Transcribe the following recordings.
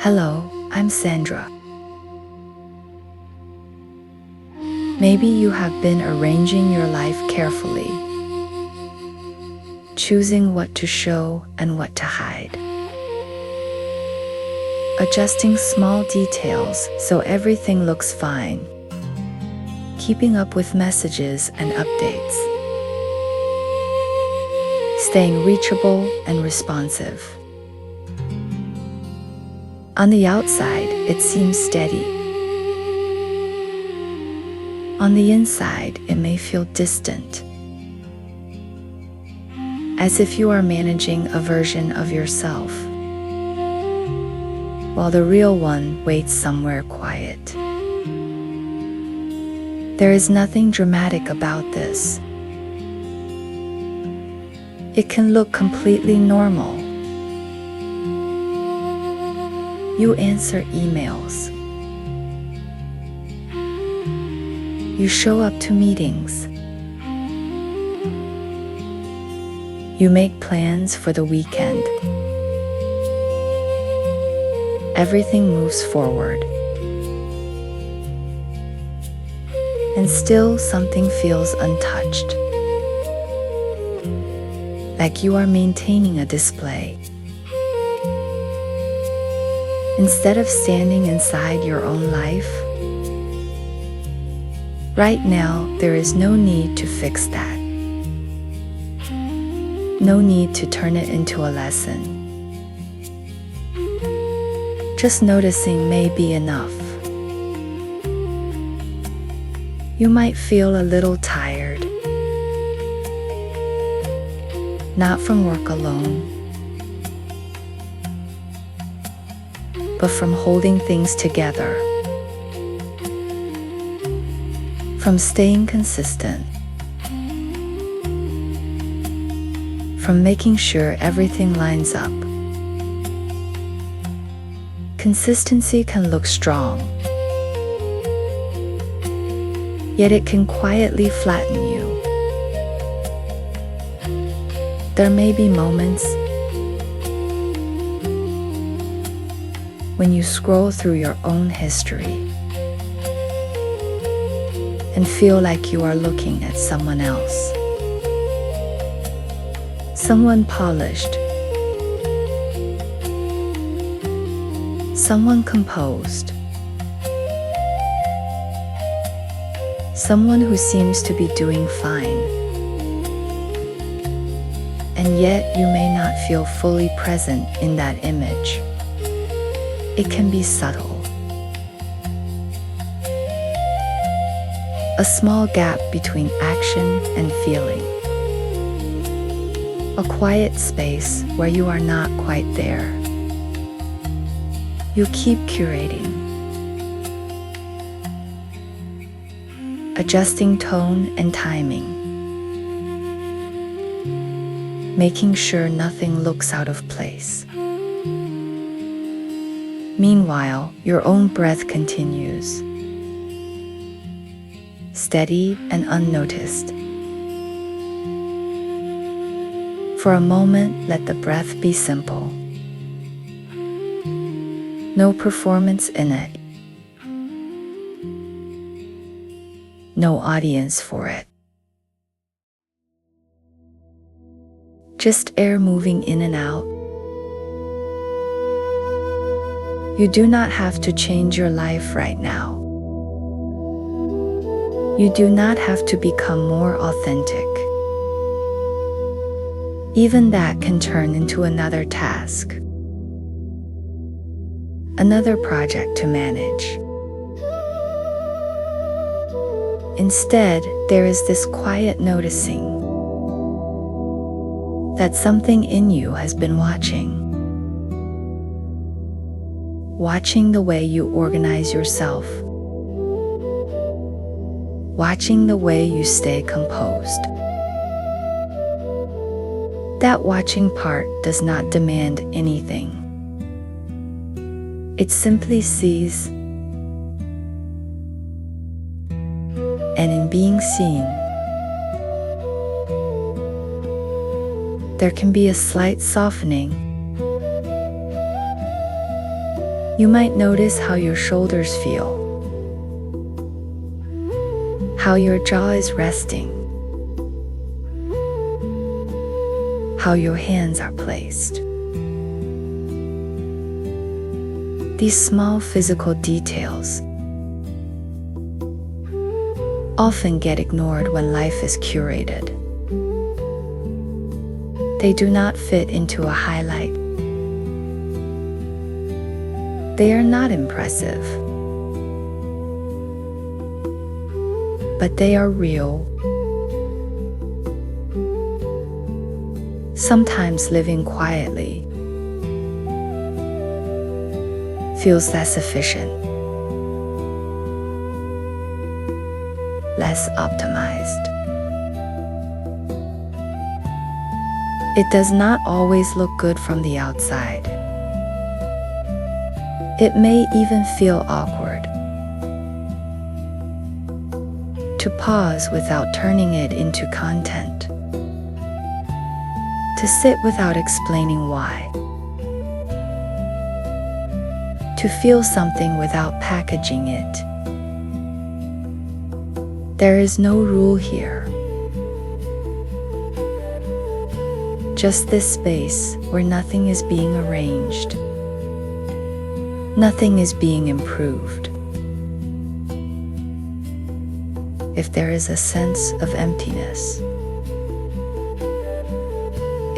Hello, I'm Sandra. Maybe you have been arranging your life carefully, choosing what to show and what to hide, adjusting small details so everything looks fine, keeping up with messages and updates, staying reachable and responsive. On the outside, it seems steady. On the inside, it may feel distant, as if you are managing a version of yourself, while the real one waits somewhere quiet. There is nothing dramatic about this. It can look completely normal. You answer emails. You show up to meetings. You make plans for the weekend. Everything moves forward. And still something feels untouched. Like you are maintaining a display. Instead of standing inside your own life, right now, there is no need to fix that. No need to turn it into a lesson. Just noticing may be enough. You might feel a little tired, not from work alone, but from holding things together. From staying consistent, from making sure everything lines up. Consistency can look strong, yet it can quietly flatten you. There may be moments when you scroll through your own history and feel like you are looking at someone else. Someone polished. Someone composed. Someone who seems to be doing fine. And yet you may not feel fully present in that image. It can be subtle. A small gap between action and feeling. A quiet space where you are not quite there. You keep curating, adjusting tone and timing, making sure nothing looks out of place. Meanwhile, your own breath continues, steady and unnoticed. For a moment, let the breath be simple. No performance in it. No audience for it. Just air moving in and out. You do not have to change your life right now. You do not have to become more authentic. Even that can turn into another task, another project to manage. Instead, there is this quiet noticing that something in you has been watching. Watching the way you organize yourself. Watching the way you stay composed. That watching part does not demand anything. It simply sees, and in being seen, there can be a slight softening, You might notice how your shoulders feel, how your jaw is resting, how your hands are placed. These small physical details often get ignored when life is curated. They do not fit into a highlight. They are not impressive, but they are real. Sometimes living quietly feels less efficient, less optimized. It does not always look good from the outside. It may even feel awkward. To pause without turning it into content. To sit without explaining why. To feel something without packaging it. There is no rule here. Just this space where nothing is being arranged. Nothing is being improved. If there is a sense of emptiness,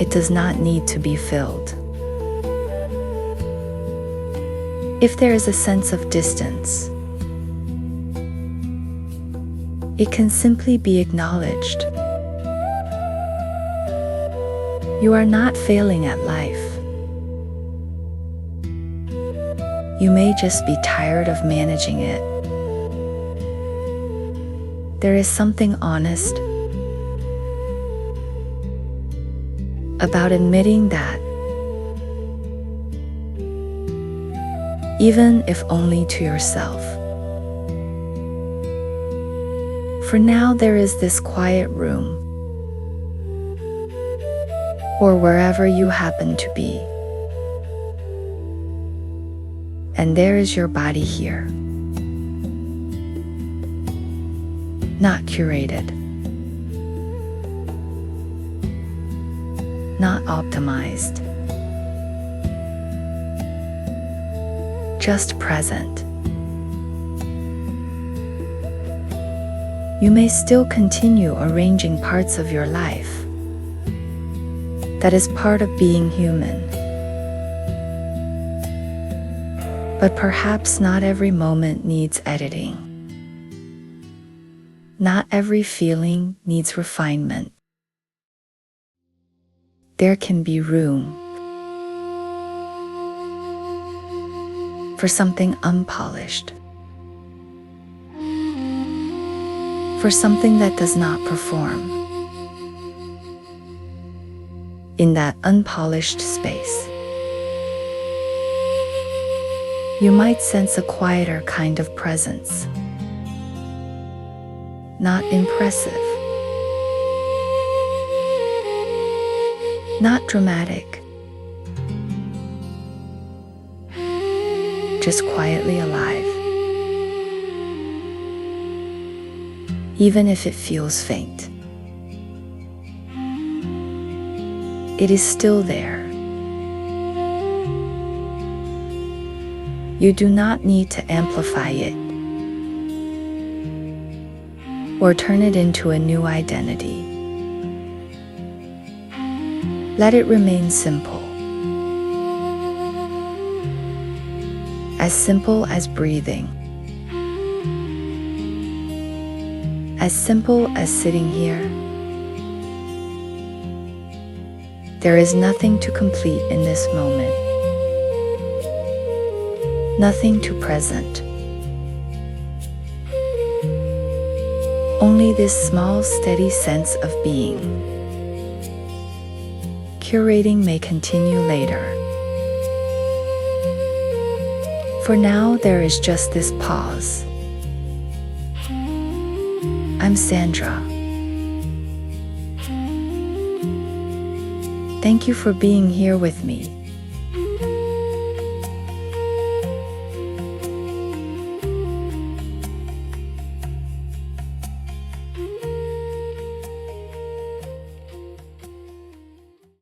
it does not need to be filled. If there is a sense of distance, it can simply be acknowledged. You are not failing at life. You may just be tired of managing it. There is something honest about admitting that, even if only to yourself. For now, there is this quiet room, or wherever you happen to be. And there is your body here. Not curated. Not optimized. Just present. You may still continue arranging parts of your life. That is part of being human. But perhaps not every moment needs editing. Not every feeling needs refinement. There can be room for something unpolished, for something that does not perform. In that unpolished space, you might sense a quieter kind of presence. Not impressive. Not dramatic. Just quietly alive. Even if it feels faint. It is still there. You do not need to amplify it or turn it into a new identity. Let it remain simple. As simple as breathing. As simple as sitting here. There is nothing to complete in this moment. Nothing to present. Only this small, steady sense of being. Curating may continue later. For now, there is just this pause. I'm Sandra. Thank you for being here with me.